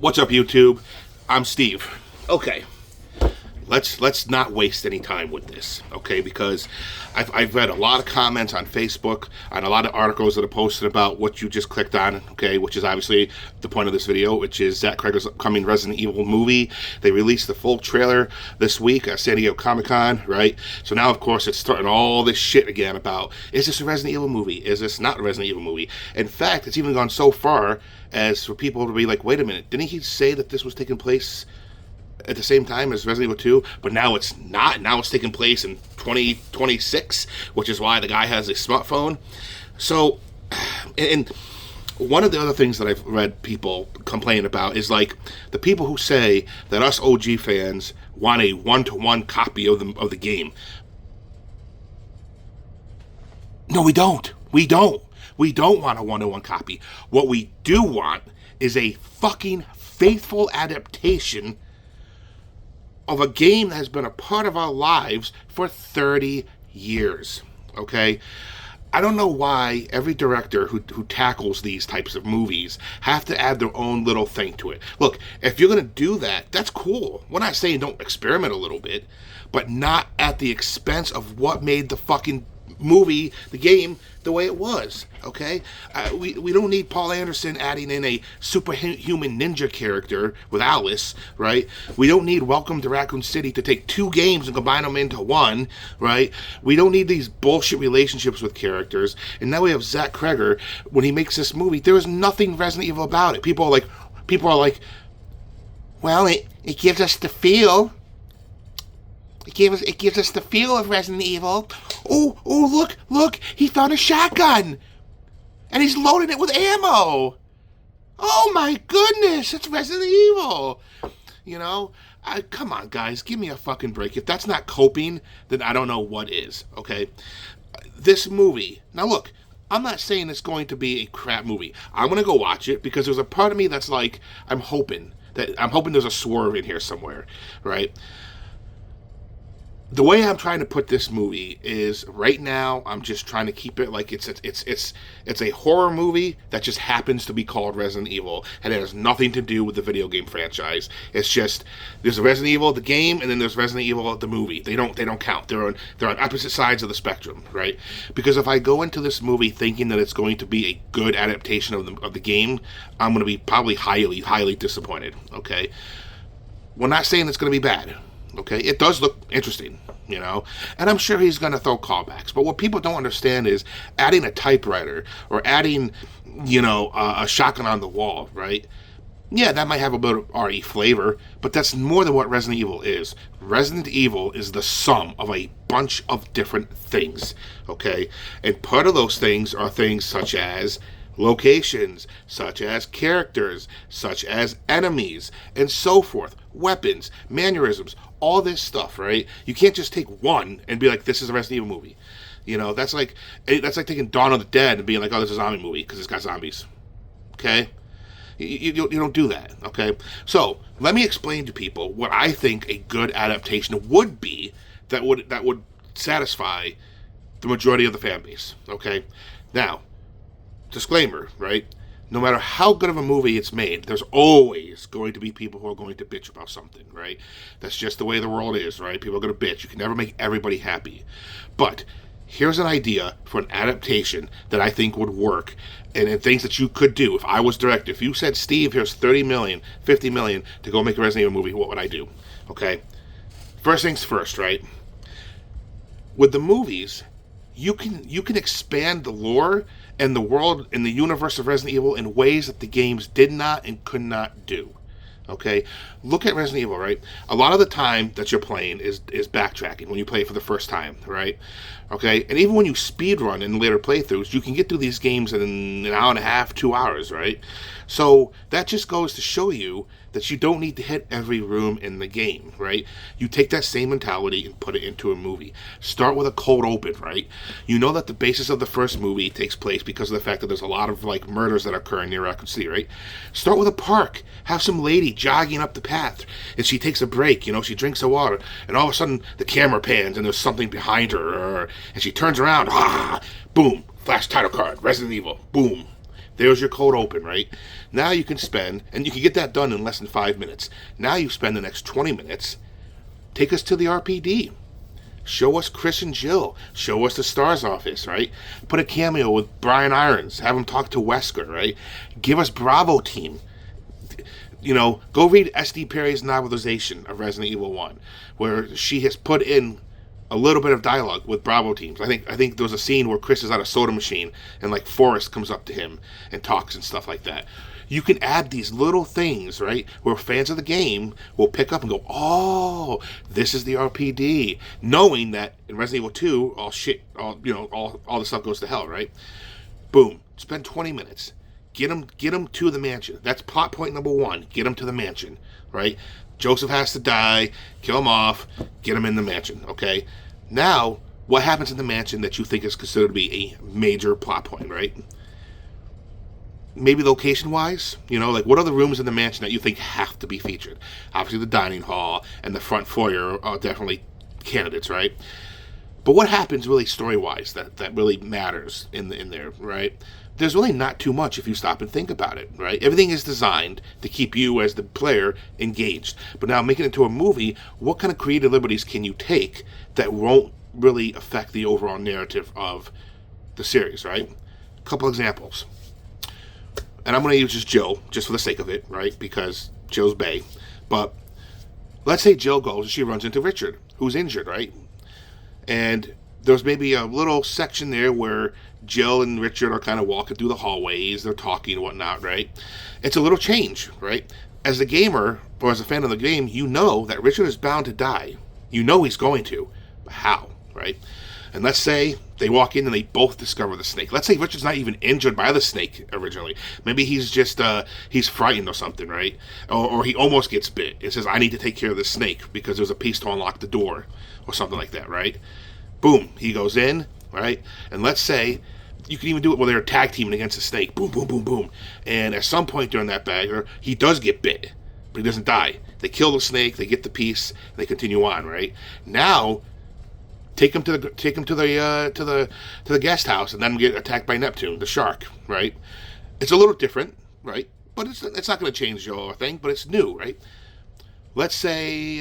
What's up, YouTube? I'm Steve. Okay, let's not waste any time with this, okay? Because I've read a lot of comments on Facebook, on a lot of articles that are posted about what you just clicked on, okay? Which is obviously the point of this video, which is Zach Greggars' upcoming Resident Evil movie. They released the full trailer this week at San Diego Comic-Con, right? So now, of course, it's starting all this shit again about, is this a Resident Evil movie? Is this not a Resident Evil movie? In fact, it's even gone so far as for people to be like, wait a minute, didn't he say that this was taking place at the same time as Resident Evil 2, but now it's not. Now it's taking place in 2026, which is why the guy has a smartphone. So, and one of the other things that I've read people complain about is like the people who say that us OG fans want a one-to-one copy of the game. No, we don't. We don't want a one-to-one copy. What we do want is a fucking faithful adaptation of a game that has been a part of our lives for 30 years, okay? I don't know why every director who tackles these types of movies have to add their own little thing to it. Look, if you're going to do that, that's cool. We're not saying don't experiment a little bit, but not at the expense of what made the fucking movie, the game, the way it was, okay? We don't need Paul Anderson adding in a superhuman ninja character with Alice, right? We don't need Welcome to Raccoon City to take two games and combine them into one, right? We don't need these bullshit relationships with characters. And now we have Zach Greggars, when he makes this movie, there is nothing Resident Evil about it. People are like, well, it gives us the feel. It gives us the feel of Resident Evil. Oh, look, he found a shotgun. And he's loading it with ammo. Oh my goodness, it's Resident Evil. You know, come on guys, give me a fucking break. If that's not coping, then I don't know what is, okay? This movie, now look, I'm not saying it's going to be a crap movie. I'm going to go watch it because there's a part of me that's like, I'm hoping there's a swerve in here somewhere, right? The way I'm trying to put this movie is right now I'm just trying to keep it like it's a horror movie that just happens to be called Resident Evil, and it has nothing to do with the video game franchise. It's just there's a Resident Evil the game, and then there's Resident Evil the movie. They don't count. They're on opposite sides of the spectrum, right? Because if I go into this movie thinking that it's going to be a good adaptation of the game, I'm going to be probably highly disappointed. Okay, we're not saying it's going to be bad. Okay, it does look interesting, you know, and I'm sure he's going to throw callbacks. But what people don't understand is adding a typewriter or adding, you know, a shotgun on the wall, right? Yeah, that might have a bit of RE flavor, but that's more than what Resident Evil is. Resident Evil is the sum of a bunch of different things, okay? And part of those things are things such as locations, such as characters, such as enemies, and so forth. Weapons, mannerisms, all this stuff, right? You can't just take one and be like, this is a Resident Evil movie. You know, that's like taking Dawn of the Dead and being like, oh, this is a zombie movie because it's got zombies. Okay? You don't do that, okay? So, let me explain to people what I think a good adaptation would be that would satisfy the majority of the fan base, okay? Now, disclaimer, right? No matter how good of a movie it's made, there's always going to be people who are going to bitch about something, right? That's just the way the world is, right? People are going to bitch. You can never make everybody happy. But here's an idea for an adaptation that I think would work, and things that you could do. If I was director, if you said, Steve, here's $30 million, $50 million to go make a Resident Evil movie, what would I do? Okay? First things first, right? With the movies, you can expand the lore and the world and the universe of Resident Evil in ways that the games did not and could not do. Okay? Look at Resident Evil, right? A lot of the time that you're playing is backtracking when you play it for the first time, right? Okay? And even when you speedrun in later playthroughs, you can get through these games in an hour and a half, 2 hours, right? So that just goes to show you that you don't need to hit every room in the game, right? You take that same mentality and put it into a movie. Start with a cold open, right? You know that the basis of the first movie takes place because of the fact that there's a lot of like murders that occur near Raccoon City, right? Start with a park. Have some lady jogging up the path, and she takes a break, you know, she drinks some water, and all of a sudden the camera pans and there's something behind her, and she turns around, boom, flash title card, Resident Evil, boom. There's your cold open, right? Now you can spend, and you can get that done in less than 5 minutes. Now you spend the next 20 minutes, take us to the RPD. Show us Chris and Jill. Show us the STARS office, right? Put a cameo with Brian Irons. Have him talk to Wesker, right? Give us Bravo Team. Go read S.D. Perry's novelization of Resident Evil 1, where she has put in a little bit of dialogue with Bravo teams. I think there was a scene where Chris is at a soda machine and like Forrest comes up to him and talks and stuff like that. You can add these little things, right, where fans of the game will pick up and go, oh, this is the RPD, knowing that in Resident Evil 2, all the stuff goes to hell, right? Boom. Spend 20 minutes. Get him to the mansion. That's plot point number 1. Get him to the mansion, right? Joseph has to die, kill him off, get him in the mansion, okay? Now, what happens in the mansion that you think is considered to be a major plot point, right? Maybe location-wise, like what are the rooms in the mansion that you think have to be featured? Obviously the dining hall and the front foyer are definitely candidates, right? But what happens really story-wise that really matters in there, right? There's really not too much if you stop and think about it, right? Everything is designed to keep you as the player engaged. But now making it into a movie, what kind of creative liberties can you take that won't really affect the overall narrative of the series, right? A couple examples. And I'm going to use just Jill, just for the sake of it, right? Because Jill's bae. But let's say Jill goes and she runs into Richard, who's injured, right? And there's maybe a little section there where Jill and Richard are kind of walking through the hallways, they're talking and whatnot, right? It's a little change, right? As a gamer, or as a fan of the game, you know that Richard is bound to die. You know he's going to. But how, right? And let's say they walk in and they both discover the snake. Let's say Richard's not even injured by the snake originally. Maybe he's just, he's frightened or something, right? Or he almost gets bit. It says, I need to take care of this snake because there's a piece to unlock the door or something like that, right? Boom, he goes in, right? And let's say you can even do it when they're tag teaming against a snake. Boom, boom, boom, boom. And at some point during that battle, he does get bit, but he doesn't die. They kill the snake, they get the piece, and they continue on, right? Now, take him to the guest house, and then get attacked by Neptune, the shark, right? It's a little different, right? But it's not going to change the whole thing, but it's new, right? Let's say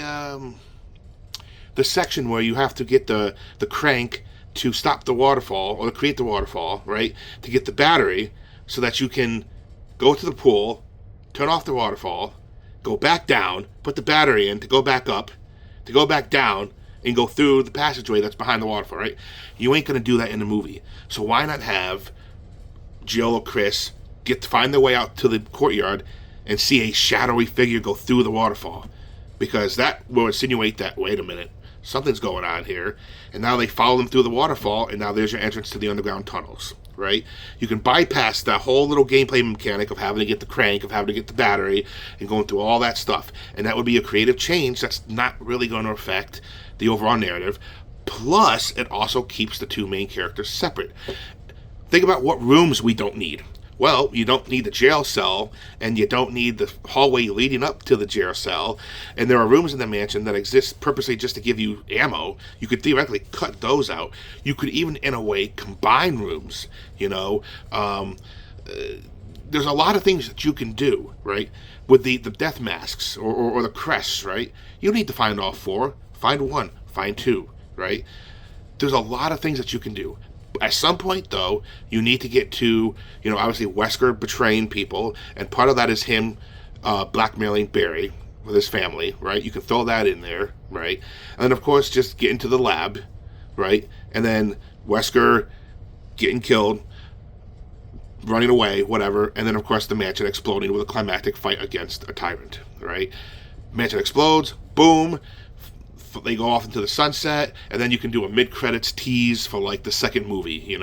the section where you have to get the crank to stop the waterfall, or to create the waterfall, right? To get the battery so that you can go to the pool, turn off the waterfall, go back down, put the battery in to go back up, to go back down, and go through the passageway that's behind the waterfall, right? You ain't going to do that in the movie. So why not have Jill or Chris find their way out to the courtyard and see a shadowy figure go through the waterfall? Because that will insinuate that, wait a minute, something's going on here. And now they follow them through the waterfall, and now there's your entrance to the underground tunnels, right? You can bypass that whole little gameplay mechanic of having to get the crank, of having to get the battery, and going through all that stuff. And that would be a creative change that's not really going to affect the overall narrative. Plus, it also keeps the two main characters separate. Think about what rooms we don't need. Well, you don't need the jail cell, and you don't need the hallway leading up to the jail cell, and there are rooms in the mansion that exist purposely just to give you ammo. You could theoretically cut those out. You could even, in a way, combine rooms, there's a lot of things that you can do, right, with the death masks or the crests, right? You don't need to find all 4. Find 1, find 2, right? There's a lot of things that you can do. At some point, though, you need to get to, obviously Wesker betraying people, and part of that is him blackmailing Barry with his family, right? You can throw that in there, right? And then, of course, just get into the lab, right? And then Wesker getting killed, running away, whatever, and then, of course, the mansion exploding with a climactic fight against a tyrant, right? Mansion explodes, boom, they go off into the sunset, and then you can do a mid-credits tease for, like, the second movie,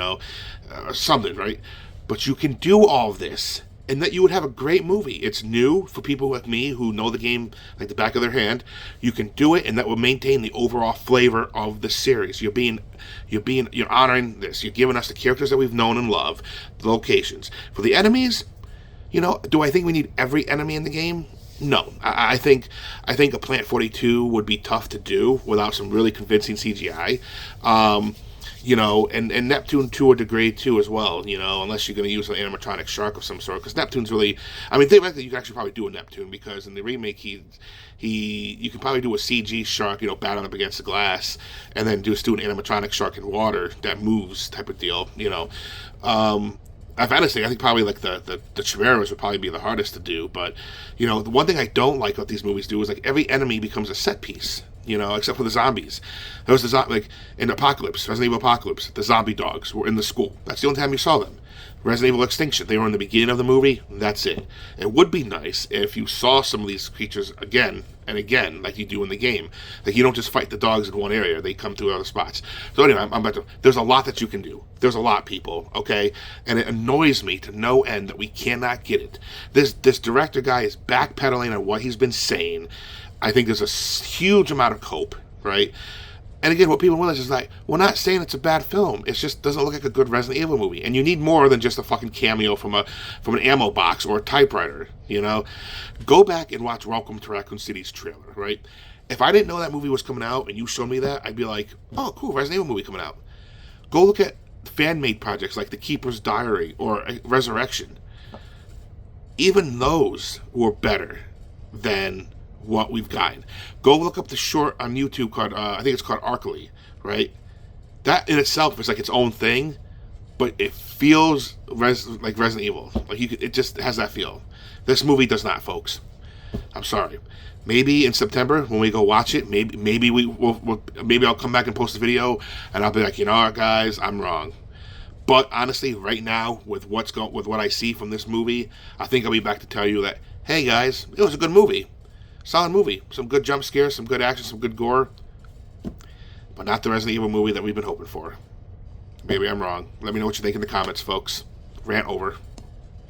something, right? But you can do all of this, and that you would have a great movie. It's new for people like me who know the game like the back of their hand. You can do it, and that will maintain the overall flavor of the series. You're honoring this. You're giving us the characters that we've known and loved, the locations. For the enemies, do I think we need every enemy in the game? No, I think a Plant 42 would be tough to do without some really convincing CGI. and Neptune to a degree too as well, unless you're going to use an animatronic shark of some sort, because Neptune's really, I mean, theoretically you can actually probably do a Neptune, because in the remake you can probably do a CG shark, battling up against the glass, and then just do an animatronic shark in water that moves type of deal, honestly, I think probably like the chimeras would probably be the hardest to do, but the one thing I don't like what these movies do is like every enemy becomes a set piece, except for the zombies. There was like in Apocalypse, Resident Evil Apocalypse, the zombie dogs were in the school. That's the only time you saw them. Resident Evil Extinction, they were in the beginning of the movie. That's it. It would be nice if you saw some of these creatures again and again, like you do in the game. Like you don't just fight the dogs in one area; they come to other spots. So anyway, there's a lot that you can do. There's a lot, people. Okay, and it annoys me to no end that we cannot get it. This director guy is backpedaling on what he's been saying. I think there's a huge amount of cope, right? And again, what people realize is like, we're not saying it's a bad film. It just doesn't look like a good Resident Evil movie. And you need more than just a fucking cameo from an ammo box or a typewriter, Go back and watch Welcome to Raccoon City's trailer, right? If I didn't know that movie was coming out and you showed me that, I'd be like, oh, cool, Resident Evil movie coming out. Go look at fan-made projects like The Keeper's Diary or Resurrection. Even those were better than what we've gotten. Go look up the short on YouTube called, I think it's called Arkley, right? That in itself is like its own thing, but it feels like Resident Evil. Like it just has that feel. This movie does not, folks. I'm sorry. Maybe in September when we go watch it, maybe maybe I'll come back and post a video and I'll be like, you know what, guys, I'm wrong. But honestly, right now with what I see from this movie, I think I'll be back to tell you that, hey guys, it was a good movie. Solid movie. Some good jump scares, some good action, some good gore. But not the Resident Evil movie that we've been hoping for. Maybe I'm wrong. Let me know what you think in the comments, folks. Rant over.